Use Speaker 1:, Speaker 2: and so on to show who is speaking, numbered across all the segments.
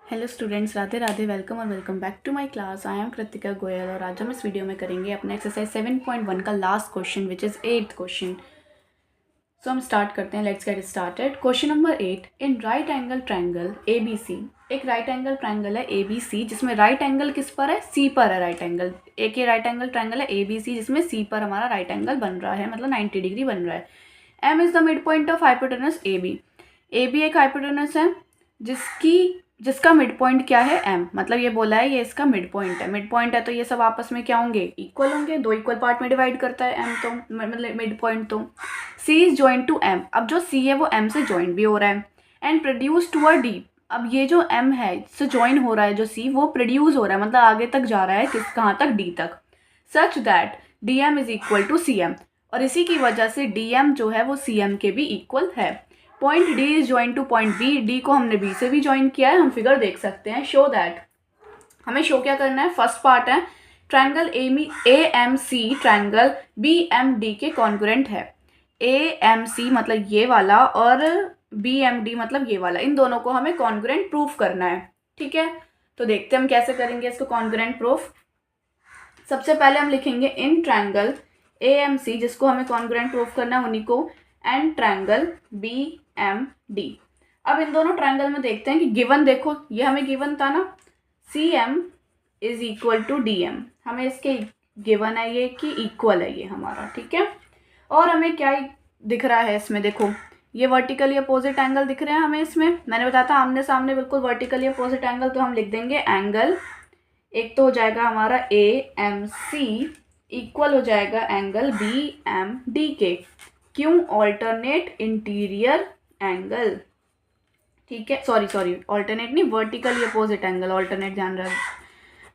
Speaker 1: Hello students, Radhe Radhe. Welcome और welcome back to my class. I am Kritika Goyal और आज हम इस वीडियो में करेंगे अपना एक्सरसाइज 7.1 का last question which is 8th question. So हम स्टार्ट करते हैं। Let's get started. Question number 8, in right angle triangle A B C. एक राइट एंगल ट्रायंगल है ए बी सी जिसमें राइट एंगल किस पर है? सी पर है राइट एंगल। एक ये राइट एंगल ट्रायंगल है ए बी सी जिसमें सी पर हमारा राइट एंगल बन रहा है, मतलब 90 डिग्री बन रहा है। M is the mid point of hypotenuse A B. A B एक हाइपोटेनस है जिसका मिड पॉइंट क्या है? एम। मतलब ये बोला है ये इसका मिड पॉइंट है। मिड पॉइंट है तो ये सब आपस में क्या होंगे? इक्वल होंगे। दो इक्वल पार्ट में डिवाइड करता है एम, तो मतलब मिड पॉइंट। तो सी इज जॉइंट टू एम। अब जो सी है वो एम से जॉइंट भी हो रहा है and produce to a D. अब ये जो एम है इससे जॉइन हो रहा है, जो सी वो प्रोड्यूस हो रहा है, मतलब आगे तक जा रहा है, किस कहाँ तक? डी तक। Such that D M is equal to C M. और इसी की वजह से डी एम जो है वो सी एम के भी इक्वल है। Point D is join to point B. D को हमने बी से भी ज्वाइन किया है, हम फिगर देख सकते हैं। शो दैट, हमें शो क्या करना है? फर्स्ट पार्ट है triangle A M C triangle B M D के कॉन्ग्रुएंट है। ए एम सी मतलब ये वाला और बी एम डी मतलब ये वाला, इन दोनों को हमें कॉन्ग्रुएंट प्रूफ करना है। ठीक है, तो देखते हैं हम कैसे करेंगे इसको कॉन्ग्रुएंट प्रूफ। सबसे पहले हम लिखेंगे इन ट्रायंगल ए एम सी, जिसको हमें कॉन्ग्रुएंट प्रूफ करना है उन्हीं को, and triangle B M D. अब इन दोनों ट्रायंगल में देखते हैं कि गिवन, देखो ये हमें गिवन था ना, C M is equal to D M. हमें इसके गिवन है ये कि इक्वल है ये हमारा। ठीक है, और हमें क्या दिख रहा है इसमें? देखो ये वर्टिकली अपोजिट एंगल दिख रहे हैं हमें इसमें। मैंने बताया था आमने सामने बिल्कुल वर्टिकली अपोजिट एंगल, तो हम लिख देंगे एंगल, एक तो हो जाएगा हमारा ए एम सी इक्वल हो जाएगा एंगल बी एम डी के। क्यों? Alternate interior angle. ठीक है, सॉरी ऑल्टरनेट नहीं, वर्टिकली अपोजिट एंगल। ऑल्टरनेट ध्यान रख,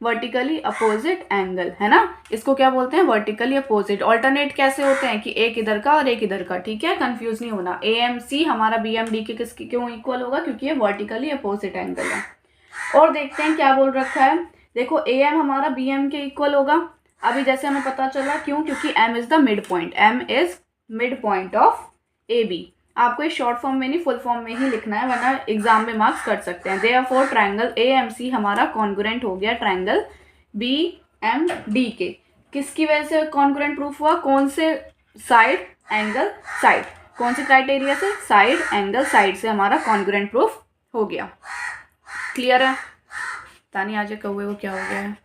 Speaker 1: वर्टिकली अपोजिट एंगल है ना, इसको क्या बोलते हैं? Vertically opposite. ऑल्टरनेट कैसे होते हैं कि एक इधर का और एक इधर का। ठीक है, कंफ्यूज नहीं होना। ए एम सी हमारा बी एम डी के किसकी क्यों इक्वल होगा? क्योंकि ये वर्टिकली अपोजिट एंगल है। और देखते हैं क्या बोल रखा है। देखो ए एम हमारा बी एम के इक्वल होगा। अभी जैसे हमें पता चला, क्यों? क्योंकि M is the mid point. M is mid point of A B. आपको इस शॉर्ट फॉर्म में नहीं, फुल फॉर्म में ही लिखना है, वरना एग्जाम में मार्क्स कट सकते हैं। Therefore triangle A M C हमारा कॉन्ग्रुएंट हो गया ट्रायंगल बी एम डी के। किसकी वजह से कॉन्ग्रुएंट प्रूफ हुआ? कौन से? Side angle side. कौन से क्राइटेरिया से? साइड एंगल साइड से हमारा कॉन्ग्रुएंट प्रूफ हो गया। क्लियर है? तानी आज कौवे को क्या हो गया है?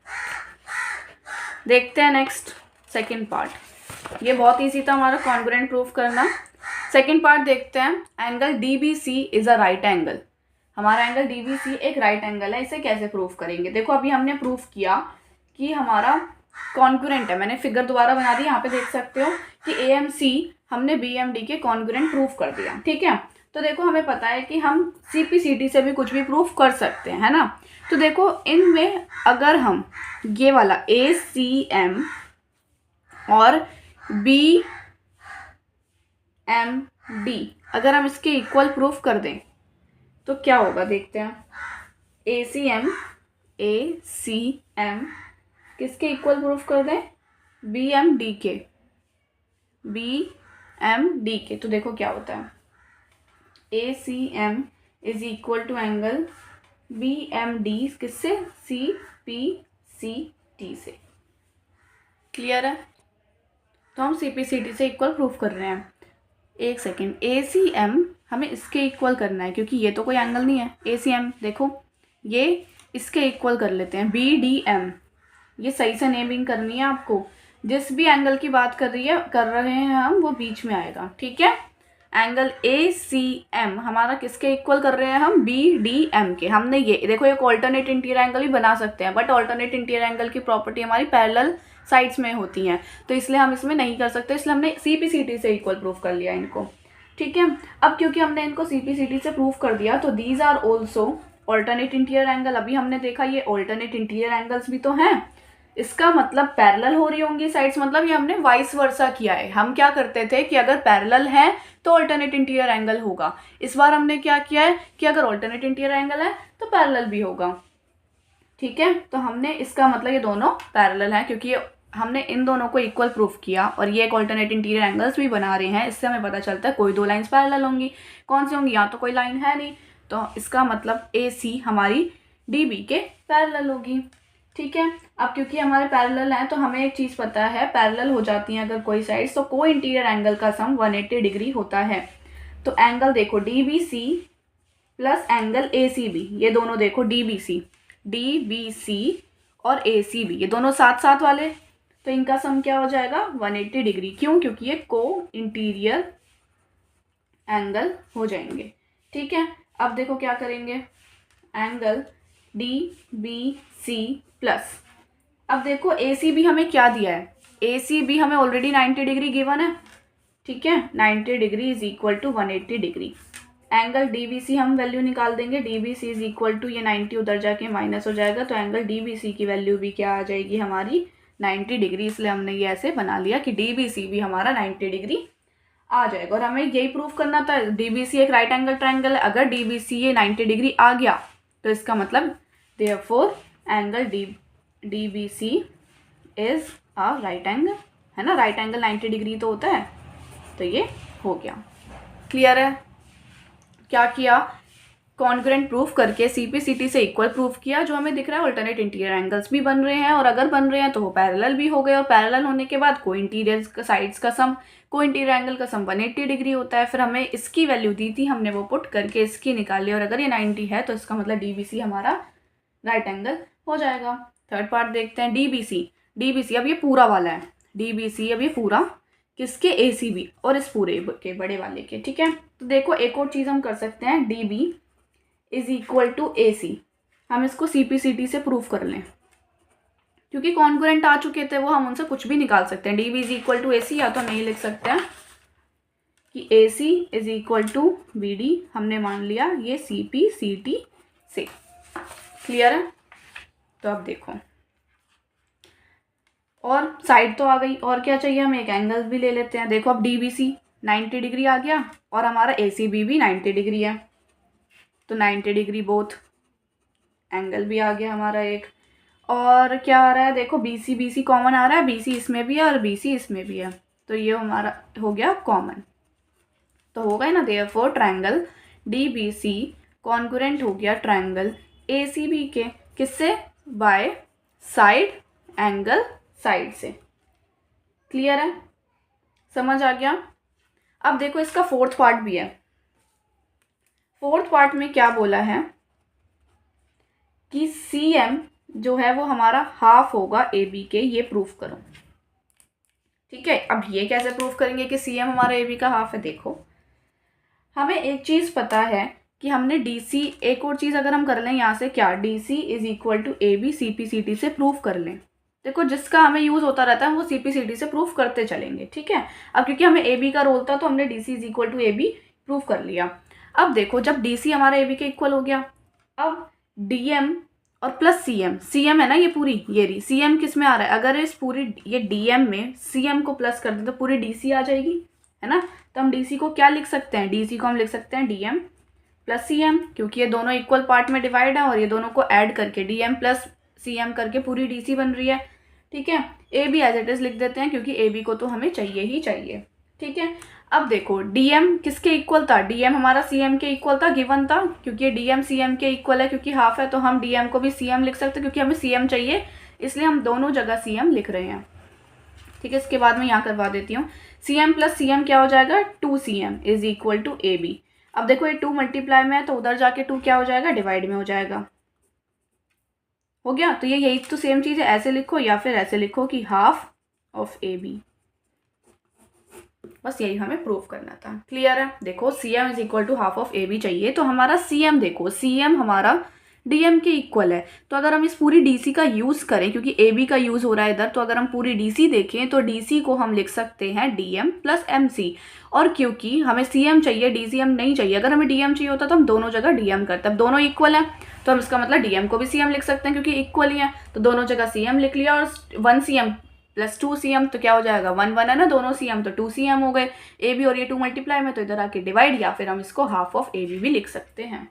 Speaker 1: देखते हैं नेक्स्ट सेकंड पार्ट। ये बहुत ईजी था हमारा कॉन्ग्रुएंट प्रूफ करना। सेकंड पार्ट देखते हैं। Angle D B C is a right angle. हमारा एंगल डी बी सी एक राइट एंगल है, इसे कैसे प्रूफ करेंगे? देखो अभी हमने प्रूफ किया कि हमारा कॉन्ग्रुएंट है। मैंने फिगर दोबारा बना दी, यहाँ पे देख सकते हो कि ए एम सी हमने बी एम डी के कॉन्ग्रुएंट प्रूफ कर दिया। ठीक है, तो देखो हमें पता है कि हम सी पी सी टी से भी कुछ भी प्रूफ कर सकते हैं, है ना। तो देखो इनमें अगर हम ये वाला ए सी एम और बी एम डी अगर हम इसके इक्वल प्रूफ कर दें तो क्या होगा? देखते हैं। ए सी एम किसके इक्वल प्रूफ कर दें? बी एम डी के। तो देखो क्या होता है। A C M is equal to angle B M D किससे? सी पी सी टी से। क्लियर है? तो हम सी पी सी टी से इक्वल प्रूफ कर रहे हैं। एक सेकेंड, ए सी एम हमें इसके इक्वल करना है क्योंकि ये तो कोई एंगल नहीं है। ए सी एम देखो ये इसके इक्वल कर लेते हैं। बी डी एम, ये सही से नेमिंग करनी है आपको। जिस भी एंगल की बात कर रहे हैं हम, वो बीच में आएगा। ठीक है, एंगल ए सी एम हमारा किसके इक्वल कर रहे हैं हम? बी डी एम के। हमने ये देखो एक ऑल्टरनेट इंटीरियर एंगल भी बना सकते हैं, बट ऑल्टरनेट इंटीरियर एंगल की प्रॉपर्टी हमारी पैरेलल साइड्स में होती हैं, तो इसलिए हम इसमें नहीं कर सकते। इसलिए हमने सी पी सी टी से इक्वल प्रूफ कर लिया इनको। ठीक है, अब क्योंकि हमने इनको सी पी सी टी से प्रूफ कर दिया तो these are also alternate interior angle. अभी हमने देखा ये ऑल्टरनेट इंटीरियर एंगल्स भी तो हैं, इसका मतलब पैरेलल हो रही होंगी साइड्स। मतलब ये हमने वाइस वर्सा किया है। हम क्या करते थे कि अगर पैरेलल है तो ऑल्टरनेट इंटीरियर एंगल होगा। इस बार हमने क्या किया है कि अगर ऑल्टरनेट इंटीरियर एंगल है तो पैरेलल भी होगा। ठीक है, तो हमने इसका मतलब ये दोनों पैरेलल हैं क्योंकि हमने इन दोनों को इक्वल प्रूफ किया और ये एक ऑल्टरनेट इंटीरियर एंगल्स भी बना रहे हैं। इससे हमें पता चलता है कोई दो लाइंस पैरेलल होंगी। कौन सी होंगी? यहाँ तो कोई लाइन है नहीं, तो इसका मतलब ए सी हमारी डी बी के पैरेलल होगी। ठीक है, अब क्योंकि हमारे पैरेलल हैं तो हमें एक चीज़ पता है, पैरेलल हो जाती हैं अगर कोई साइड्स तो को इंटीरियर एंगल का सम 180 डिग्री होता है। तो एंगल देखो D B C plus angle A C B, ये दोनों देखो डी बी सी और ए सी बी, ये दोनों साथ साथ वाले, तो इनका सम क्या हो जाएगा 180 डिग्री। क्यों? क्योंकि ये को इंटीरियर एंगल हो जाएंगे। ठीक है, अब देखो क्या करेंगे, angle D B C plus, अब देखो ए सी बी हमें क्या दिया है, ए सी बी हमें ऑलरेडी 90 डिग्री गिवन है। ठीक है, 90 degree is equal to 180 degree. Angle D B C हम वैल्यू निकाल देंगे, D B C is equal to ये 90 उधर जाके माइनस हो जाएगा, तो एंगल डी बी सी की वैल्यू भी क्या आ जाएगी हमारी 90 डिग्री। इसलिए हमने ये ऐसे बना लिया कि डी बी सी भी हमारा 90 डिग्री आ जाएगा। और हमें यही प्रूव करना था, डी बी सी एक राइट एंगल ट्राइंगल है, अगर डी बी सी ये 90 डिग्री आ गया तो इसका मतलब therefore angle D B C is a right angle, है ना, राइट एंगल 90 डिग्री तो होता है, तो ये हो गया। क्लियर है? क्या किया, कॉन्ग्रुएंट प्रूफ करके सीपीसीटी से इक्वल प्रूफ किया। जो हमें दिख रहा है अल्टरनेट इंटीरियर एंगल्स भी बन रहे हैं, और अगर बन रहे हैं तो वो पैरेलल भी हो गए, और पैरेलल होने के बाद को इंटीरियर साइड्स का सम, को इंटीरियर एंगल का सम 180 डिग्री होता है। फिर हमें इसकी वैल्यू दी थी, हमने वो पुट करके इसकी निकाल ली, और अगर ये 90 है तो इसका मतलब डीबीसी हमारा राइट एंगल हो जाएगा। थर्ड पार्ट देखते हैं, डीबीसी अब ये पूरा वाला है, डीबीसी अब ये पूरा किसके, एसीबी और इस पूरे के बड़े वाले के। ठीक है, तो देखो एक और चीज़ हम कर सकते हैं, D B is equal to A सी, हम इसको सीपीसीटी से प्रूफ कर लें, क्योंकि कॉन्ग्रुएंट आ चुके थे वो, हम उनसे कुछ भी निकाल सकते हैं। D B is equal to A C, या तो हम यही लिख सकते हैं कि A C is equal to B D, हमने मान लिया ये सी पी सी टी से। क्लियर है? तो अब देखो, और साइड तो आ गई, और क्या चाहिए हमें, एक एंगल भी ले लेते हैं। देखो अब डी बी सी 90 डिग्री आ गया, और हमारा ए सी बी भी 90 डिग्री है, तो 90 डिग्री बोथ एंगल भी आ गया हमारा एक। और क्या आ रहा है, देखो बी सी कॉमन आ रहा है, बी सी इसमें भी है और बी सी इसमें भी है, तो ये हमारा हो गया कॉमन, तो हो गया ना, therefore triangle D B C congruent हो गया ट्रायंगल ए सी बी के, किससे, बाय साइड एंगल साइड से। क्लियर है? समझ आ गया? अब देखो इसका फोर्थ पार्ट भी है। फोर्थ पार्ट में क्या बोला है कि सी एम जो है वो हमारा हाफ होगा ए बी के, ये प्रूफ करो। ठीक है, अब ये कैसे प्रूफ करेंगे कि सी एम हमारा ए बी का हाफ है। देखो हमें एक चीज़ पता है कि हमने डी सी, एक और चीज़ अगर हम कर लें यहाँ से, क्या, D C is equal to A B C P C T से प्रूफ कर लें। देखो जिसका हमें यूज़ होता रहता है वो सी पी सी टी से प्रूफ करते चलेंगे। ठीक है, अब क्योंकि हमें ए बी का रोल था तो हमने D C is equal to A B proof कर लिया। अब देखो जब डी सी हमारा ए बी के इक्वल हो गया, अब डी एम और प्लस सी एम है ना, ये पूरी ये रही सी एम किस में आ रहा है, अगर इस पूरी ये डी एम में सी एम को प्लस कर दें तो पूरी डी सी आ जाएगी, है ना। तो हम डी सी को क्या लिख सकते हैं, डी सी को हम लिख सकते हैं D M plus C M, क्योंकि ये दोनों इक्वल पार्ट में डिवाइड है, और ये दोनों को ऐड करके D M plus C M करके पूरी डी सी बन रही है। ठीक है, A B as it is लिख देते हैं, क्योंकि ए बी को तो हमें चाहिए ही चाहिए। ठीक है, अब देखो डीएम किसके इक्वल था, डीएम हमारा सीएम के इक्वल था, गिवन था, क्योंकि ये डीएम सीएम के इक्वल है, क्योंकि हाफ है, तो हम डीएम को भी सीएम लिख सकते हैं, क्योंकि हमें सीएम चाहिए, इसलिए हम दोनों जगह सीएम लिख रहे हैं। ठीक है, इसके बाद मैं यहाँ करवा देती हूँ, सीएम प्लस सीएम क्या हो जाएगा, 2cm is equal to A B. अब देखो ये 2 मल्टीप्लाई में है तो उधर जाके 2 क्या हो जाएगा, डिवाइड में हो जाएगा। हो गया, तो ये यही तो सेम चीज़ है, ऐसे लिखो या फिर ऐसे लिखो कि हाफ ऑफ ए बी, बस यही हमें प्रूफ करना था। क्लियर है? देखो C M is equal to half of A B चाहिए, तो हमारा सी एम देखो, सी एम हमारा डी एम के इक्वल है, तो अगर हम इस पूरी डी सी का यूज़ करें, क्योंकि ए बी का यूज़ हो रहा है इधर, तो अगर हम पूरी डी सी देखें तो डी सी को हम लिख सकते हैं D M plus M C, और क्योंकि हमें सी एम चाहिए, डी सी एम नहीं चाहिए, अगर हमें डी एम चाहिए होता तो हम दोनों जगह डी एम करते, अब दोनों इक्वल हैं तो हम इसका मतलब डी एम को भी सी एम लिख सकते हैं, क्योंकि इक्वल ही है, तो दोनों जगह सी एम लिख लिया, और 1cm प्लस 2cm तो क्या हो जाएगा, 1 है ना, दोनों cm तो 2cm हो गए, ए बी और ये 2 मल्टीप्लाई में, तो इधर आके डिवाइड, या फिर हम इसको हाफ ऑफ ए बी भी लिख सकते हैं।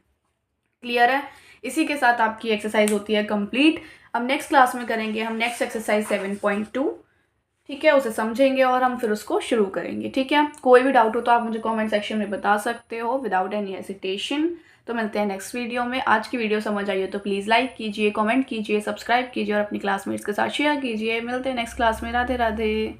Speaker 1: क्लियर है? इसी के साथ आपकी एक्सरसाइज होती है कंप्लीट। अब नेक्स्ट क्लास में करेंगे हम नेक्स्ट एक्सरसाइज 7.2। ठीक है, उसे समझेंगे और हम फिर उसको शुरू करेंगे। ठीक है, कोई भी डाउट हो तो आप मुझे कमेंट सेक्शन में बता सकते हो विदाउट एनी हेसिटेशन। तो मिलते हैं नेक्स्ट वीडियो में। आज की वीडियो समझ आई हो तो प्लीज़ लाइक कीजिए, कमेंट कीजिए, सब्सक्राइब कीजिए और अपनी क्लासमेट्स के साथ शेयर कीजिए। मिलते हैं नेक्स्ट क्लास में। राधे राधे।